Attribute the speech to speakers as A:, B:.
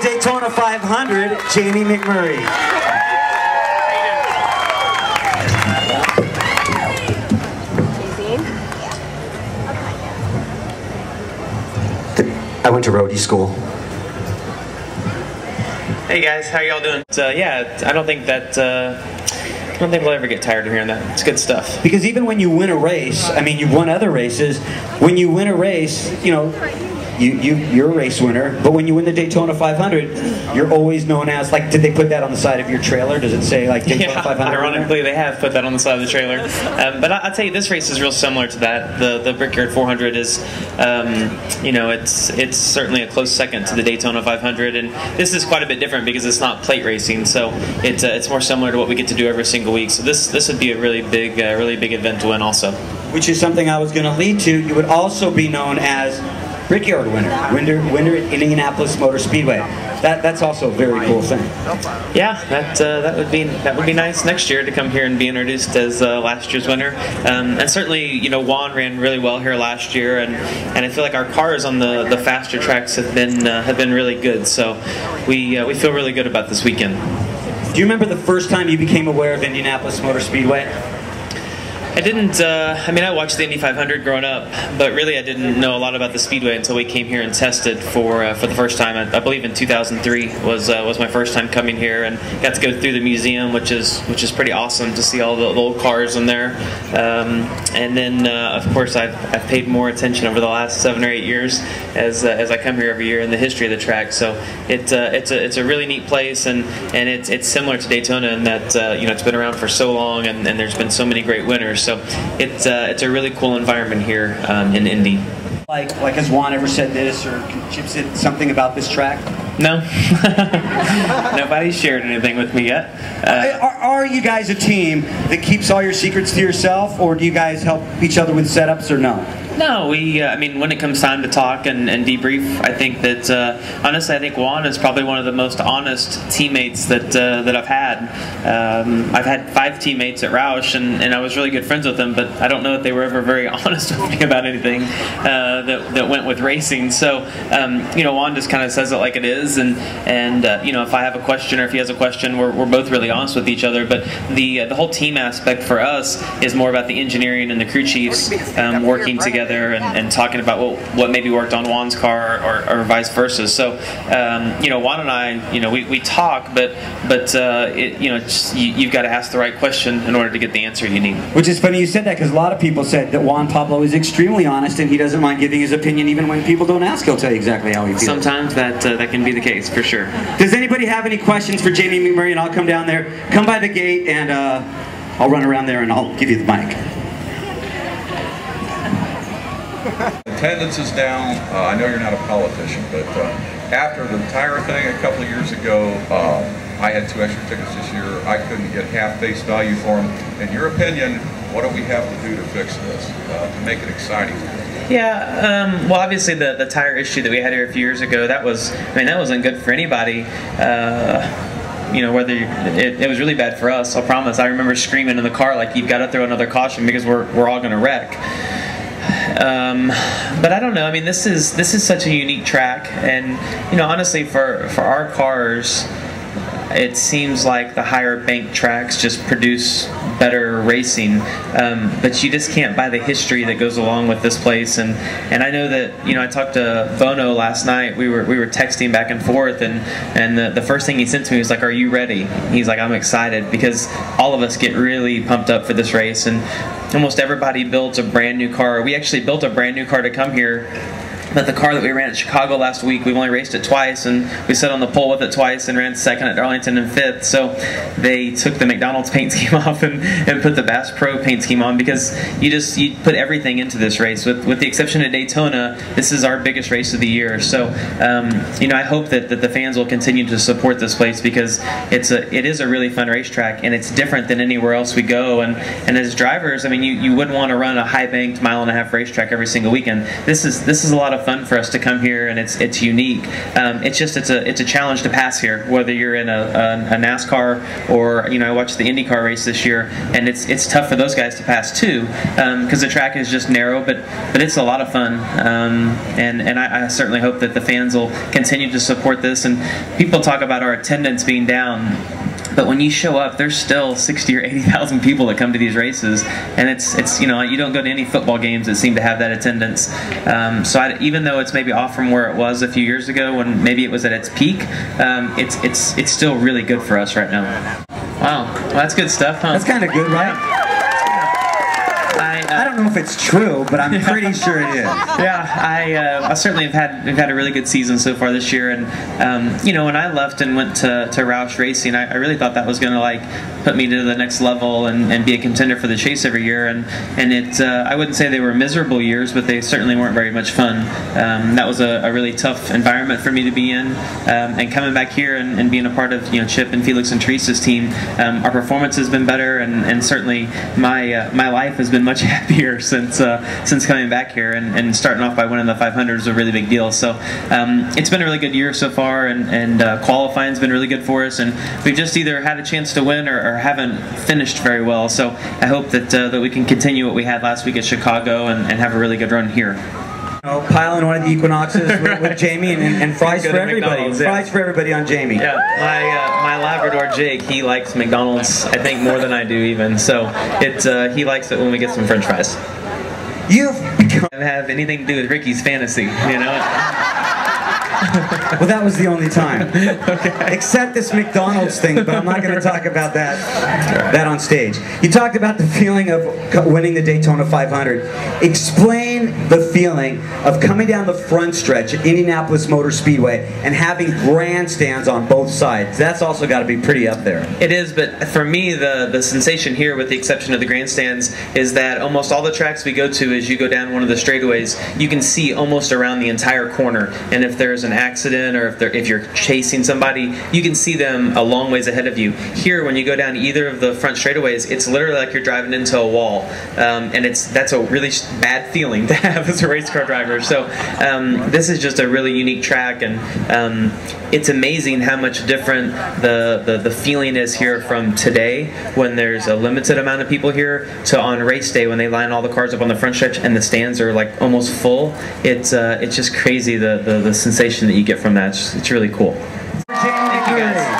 A: Daytona 500, Jamie McMurray. I went to roadie school.
B: Hey guys, how y'all doing? Yeah, I don't think we'll ever get tired of hearing that. It's good stuff.
A: Because even when you win a race, I mean, you've won other races. When you win a race, you know, you're a race winner. But when you win the Daytona 500, you're always known as, like, did they put that on the side of your trailer? Does it say, like, Daytona 500?
B: Ironically, they have put that on the side of the trailer. But I'll tell you, this race is real similar to that. The Brickyard 400 is, you know, it's certainly a close second to the Daytona 500, and this is quite a bit different because it's not plate racing, so it's more similar to what we get to do every single week. So this would be a really big event to win, also. Which is something I was going to lead to. You would also be known as Brickyard winner at Indianapolis Motor Speedway. That's also a very cool thing.
C: Yeah, that would be nice next year to come here and be introduced as last year's winner. And certainly, you know, Juan ran really well here last year, and I feel like our cars on the faster tracks have been really good. So we feel really good about this weekend.
A: Do you remember the first time you became aware of Indianapolis Motor Speedway?
C: I didn't, I mean, I watched the Indy 500 growing up, but really I didn't know a lot about the Speedway until we came here and tested for the first time. I believe in 2003 was my first time coming here, and got to go through the museum, which is pretty awesome to see all the old cars in there. And then, of course, I've paid more attention over the last 7 or 8 years as I come here every year in the history of the track. So it's a really neat place, and it's similar to Daytona in that you know, it's been around for so long, and there's been so many great winners. So it's a really cool environment here in Indy.
A: Like has Juan ever said this, or Chip said something about this track?
C: No. Nobody's shared anything with me yet.
A: Are you guys a team that keeps all your secrets to yourself, or do you guys help each other with setups, or no?
C: No, I mean, when it comes time to talk and debrief, I think that, honestly, I think Juan is probably one of the most honest teammates that I've had. I've had 5 teammates at Roush, and I was really good friends with them, but I don't know that they were ever very honest with me about anything that went with racing. So, you know, Juan just kind of says it like it is, and you know, if I have a question or if he has a question, we're both really honest with each other. But the whole team aspect for us is more about the engineering and the crew chiefs working together and talking about what maybe worked on Juan's car or vice versa. So you know, Juan and I, you know, we talk, but you know, you've got to ask the right question in order to get the answer you need.
A: Which is funny you said that, because a lot of people said that Juan Pablo is extremely honest and he doesn't mind giving his opinion even when people don't ask. He'll tell you exactly how he feels.
C: Sometimes that can be the case, for sure.
A: Does anybody have any questions for Jamie McMurray? And I'll come down there, come by the gate, and I'll run around there and I'll give you the mic.
D: Attendance is down. I know you're not a politician, but after the tire thing a couple of years ago, I had 2 extra tickets this year. I couldn't get half face value for them. In your opinion, what do we have to do to fix this, to make it exciting?
C: Yeah, well, obviously the tire issue that we had here a few years ago, that wasn't good for anybody. You know, whether it was really bad for us, I promise. I remember screaming in the car like, you've got to throw another caution because we're all going to wreck. But I don't know. I mean, this is such a unique track, and you know, honestly, for our cars, it seems like the higher bank tracks just produce better racing, but you just can't buy the history that goes along with this place. And I know that, you know, I talked to Bono last night. We were texting back and forth, and the first thing he sent to me was like, "Are you ready?" He's like, "I'm excited," because all of us get really pumped up for this race, and almost everybody builds a brand new car. We actually built a brand new car to come here. But the car that we ran at Chicago last week, we've only raced it twice, and we sat on the pole with it twice and ran 2nd at Darlington and 5th. So they took the McDonald's paint scheme off and put the Bass Pro paint scheme on, because you put everything into this race. With the exception of Daytona, this is our biggest race of the year. So you know, I hope that the fans will continue to support this place, because it is a really fun racetrack, and it's different than anywhere else we go. And as drivers, I mean, you wouldn't want to run a high banked 1.5 mile racetrack every single weekend. This is a lot of fun for us to come here, and it's unique. It's a challenge to pass here, whether you're in a NASCAR or I watched the IndyCar race this year, and it's tough for those guys to pass too, because the track is just narrow, but it's a lot of fun, and I certainly hope that the fans will continue to support this. And people talk about our attendance being down, but when you show up, there's still 60 or 80,000 people that come to these races, and it's you don't go to any football games that seem to have that attendance. So even though it's maybe off from where it was a few years ago when maybe it was at its peak, it's still really good for us right now. Wow, well, that's good stuff, huh?
A: That's kind of good, right? I don't know if it's true, but I'm pretty sure it is.
C: Yeah, I certainly have had a really good season so far this year, and when I left and went to Roush Racing, I really thought that was going to put me to the next level and be a contender for the chase every year, and I wouldn't say they were miserable years, but they certainly weren't very much fun. That was a really tough environment for me to be in, and coming back here and being a part of Chip and Felix and Teresa's team, our performance has been better, and certainly my life has been much happier since coming back here, and starting off by winning the 500 is a really big deal. So it's been a really good year so far, and qualifying's been really good for us, and we've just either had a chance to win or haven't finished very well. So I hope that we can continue what we had last week at Chicago and have a really good run here.
A: Pile in one of the Equinoxes with Jamie and fries for everybody. Yeah. Fries for everybody on Jamie.
C: Yeah, my Labrador Jake, he likes McDonald's, I think, more than I do even. So he likes it when we get some French fries.
A: You've become...
C: Doesn't have anything to do with Ricky's fantasy,
A: Well, that was the only time. Okay. Except this McDonald's thing, but I'm not going to talk about that on stage. You talked about the feeling of winning the Daytona 500. Explain the feeling of coming down the front stretch at Indianapolis Motor Speedway and having grandstands on both sides. That's also got to be pretty up there.
C: It is, but for me, the sensation here, with the exception of the grandstands, is that almost all the tracks we go to, as you go down one of the straightaways, you can see almost around the entire corner, and if there's an accident or if you're chasing somebody, you can see them a long ways ahead of you. Here, when you go down either of the front straightaways, it's literally like you're driving into a wall, and that's a really bad feeling to have as a race car driver. So this is just a really unique track, and it's amazing how much different the feeling is here from today, when there's a limited amount of people here, to on race day when they line all the cars up on the front stretch and the stands are like almost full. It's just crazy, the sensation that you get from that. It's really cool.
A: Jamie McMurray.